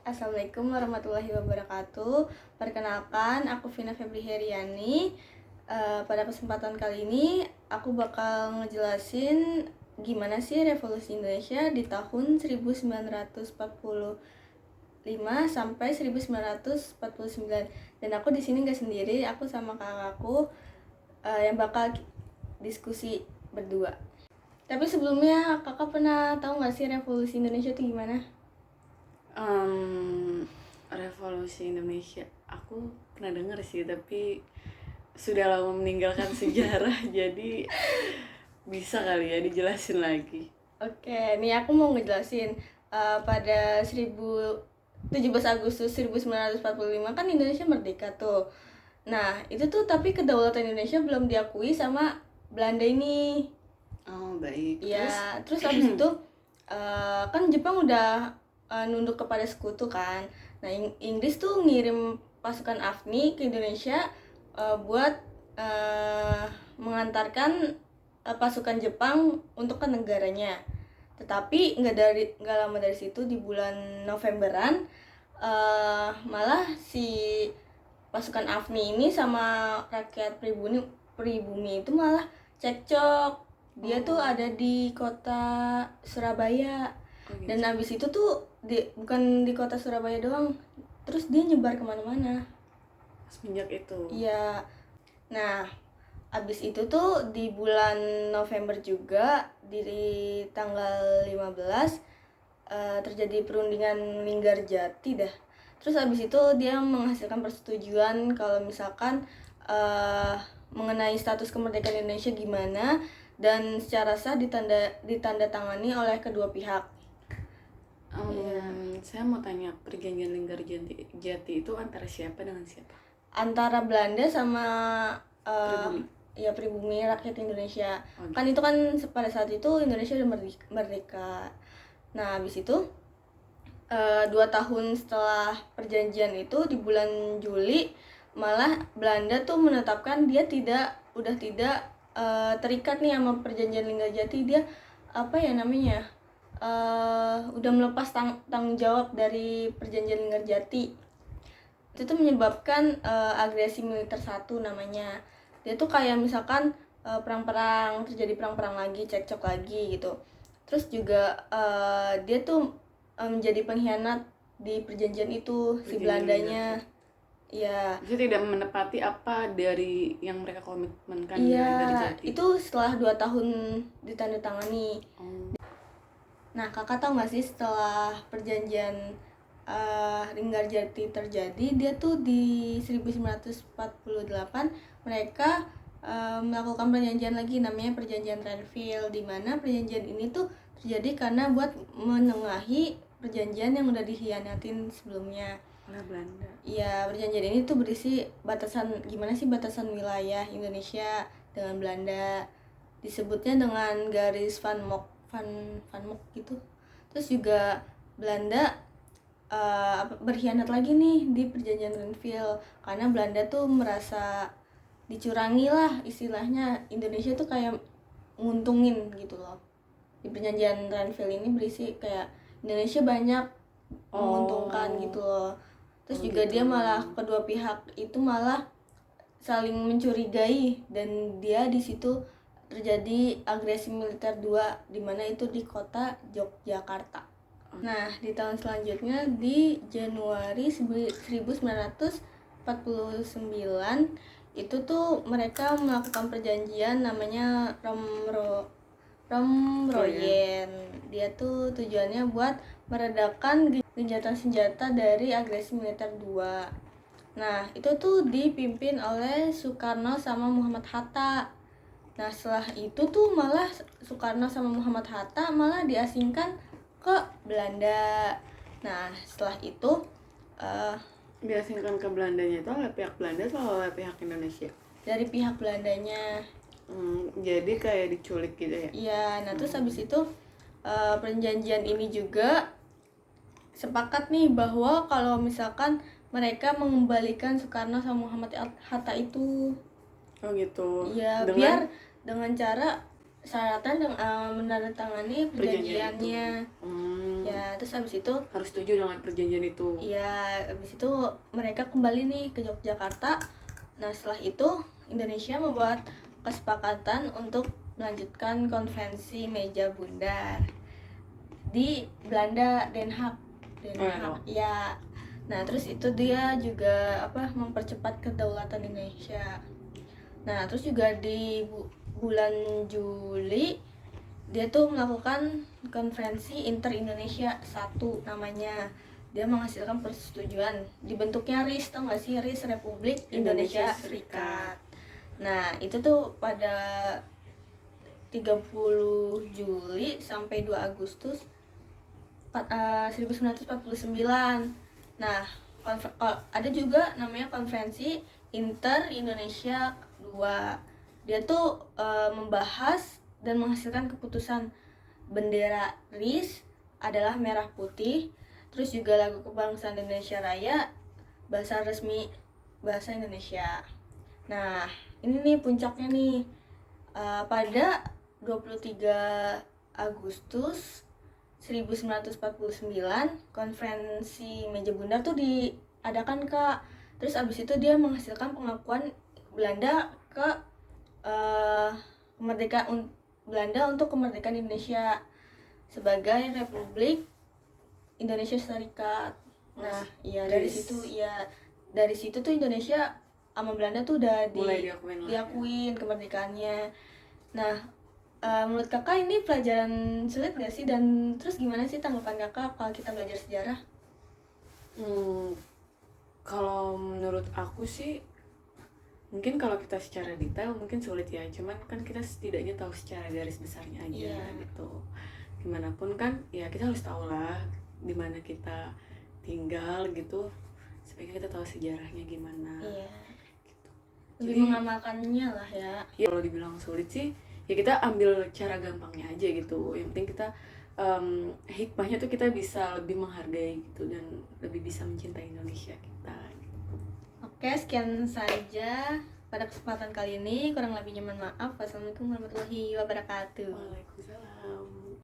Assalamualaikum warahmatullahi wabarakatuh. Perkenalkan, aku Vina Febri Heriani. Pada kesempatan kali ini, aku bakal ngejelasin gimana sih revolusi Indonesia di tahun 1945 sampai 1949. Dan aku di sini nggak sendiri, aku sama kakakku yang bakal diskusi berdua. Tapi sebelumnya, kakak pernah tahu nggak sih revolusi Indonesia itu gimana? Revolusi Indonesia aku pernah dengar sih, tapi sudah lama meninggalkan sejarah jadi bisa kali ya dijelasin lagi. Oke, nih aku mau ngejelasin pada 17 Agustus 1945 kan Indonesia merdeka tuh. Nah, itu tuh tapi kedaulatan Indonesia belum diakui sama Belanda ini. Oh baik. Ya, terus abis itu kan Jepang udah nunduk kepada sekutu kan. Nah, Inggris tuh ngirim pasukan AFNI ke Indonesia buat mengantarkan pasukan Jepang untuk ke negaranya. Tetapi nggak lama dari situ, di bulan Novemberan malah si pasukan AFNI ini sama rakyat pribumi itu malah cekcok. Dia tuh ada di kota Surabaya. gitu. Dan abis itu tuh bukan di kota Surabaya doang, terus dia nyebar kemana-mana Semenjak itu. iya. Nah, abis itu tuh di bulan November juga, di tanggal 15 terjadi perundingan Linggarjati dah. Terus abis itu dia menghasilkan persetujuan kalau misalkan mengenai status kemerdekaan Indonesia gimana, dan secara sah ditandatangani oleh kedua pihak. Saya mau tanya, perjanjian Linggarjati itu antara siapa dengan siapa? Antara Belanda sama Pribumi. ya pribumi rakyat Indonesia. Oh, Kan itu kan pada saat itu Indonesia udah merdeka. Nah, habis itu 2 tahun setelah perjanjian itu, di bulan Juli, malah Belanda tuh menetapkan dia udah tidak terikat nih sama perjanjian Linggarjati. Dia apa ya namanya, udah melepas tanggung jawab dari perjanjian Linggarjati. Itu tuh menyebabkan agresi militer satu namanya. Dia tuh kayak misalkan terjadi perang-perang lagi, cekcok lagi gitu. Terus juga dia tuh menjadi pengkhianat di perjanjian itu, si Belandanya. Iya. Jadi tidak menepati apa dari yang mereka komitmenkan dengan Iya, Linggarjati. itu setelah 2 tahun ditandatangani. Nah, kakak tahu nggak sih, setelah perjanjian Linggarjati terjadi, dia tuh di 1948 mereka melakukan perjanjian lagi namanya perjanjian Renville, di mana perjanjian ini tuh terjadi karena buat menengahi perjanjian yang udah dikhianatin sebelumnya oleh Belanda. Iya, perjanjian ini tuh berisi gimana sih batasan wilayah Indonesia dengan Belanda. Disebutnya dengan garis Van Mock gitu. Terus juga Belanda berkhianat lagi nih di perjanjian Renville, karena Belanda tuh merasa dicurangi lah istilahnya. Indonesia tuh kayak nguntungin gitu loh. Di perjanjian Renville ini berisi kayak Indonesia banyak menguntungkan gitu loh. Terus juga dia malah, kedua pihak itu malah saling mencurigai, dan dia di situ terjadi agresi militer 2, di mana itu di kota Yogyakarta. Nah, di tahun selanjutnya, di Januari 1949, itu tuh mereka melakukan perjanjian namanya Romroyen. Dia tuh tujuannya buat meredakan gencatan senjata dari agresi militer 2. Nah, itu tuh dipimpin oleh Soekarno sama Muhammad Hatta. Nah, setelah itu tuh malah Soekarno sama Muhammad Hatta malah diasingkan ke Belanda. Nah, setelah itu diasingkan ke Belandanya itu oleh pihak Belanda atau oleh pihak Indonesia? Dari pihak Belandanya. Jadi kayak diculik gitu ya? Iya, nah terus habis itu perjanjian ini juga sepakat nih bahwa kalau misalkan mereka mengembalikan Soekarno sama Muhammad Hatta itu. Oh gitu. Iya, biar dengan cara syaratan menandatangani perjanjiannya. Ya, terus habis itu harus setuju dengan perjanjian itu. ya habis itu mereka kembali nih ke Yogyakarta. Nah, setelah itu Indonesia membuat kesepakatan untuk melanjutkan konvensi meja bundar di Belanda, Den Haag. Ya. Nah, terus itu dia juga mempercepat kedaulatan Indonesia. Nah, terus juga di bulan Juli dia tuh melakukan konferensi Inter-Indonesia 1 namanya. Dia menghasilkan persetujuan dibentuknya RIS, tau gak sih, RIS Republik Indonesia Serikat. Nah, itu tuh pada 30 Juli sampai 2 Agustus 1949. Nah, ada juga namanya konferensi Inter-Indonesia 2. Dia tuh membahas dan menghasilkan keputusan bendera RIS adalah merah putih, terus juga lagu kebangsaan Indonesia Raya, bahasa resmi bahasa Indonesia. Nah, ini nih puncaknya nih, pada 23 Agustus 1949 konferensi meja bundar tuh diadakan, Kak. Terus abis itu dia menghasilkan pengakuan Belanda ke kemerdekaan Belanda untuk kemerdekaan Indonesia sebagai Republik Indonesia Serikat. Nah, dari situ tuh Indonesia sama Belanda tuh udah diakuin kemerdekaannya. Nah, menurut kakak ini pelajaran sulit gak sih, dan terus gimana sih tanggapan kakak kalau kita belajar sejarah? Kalau menurut aku sih mungkin kalau kita secara detail mungkin sulit ya, cuman kan kita setidaknya tahu secara garis besarnya aja gitu. Gimana pun kan ya kita harus tahu lah di mana kita tinggal gitu, supaya kita tahu sejarahnya gimana. Gitu. Lebih mengamalkannya lah ya. Kalau dibilang sulit sih ya kita ambil cara gampangnya aja gitu. Yang penting kita hikmahnya tuh kita bisa lebih menghargai gitu dan lebih bisa mencintai Indonesia kita gitu. Oke, sekian saja pada kesempatan kali ini. Kurang lebihnya mohon maaf. Wassalamualaikum warahmatullahi wabarakatuh. Waalaikumsalam.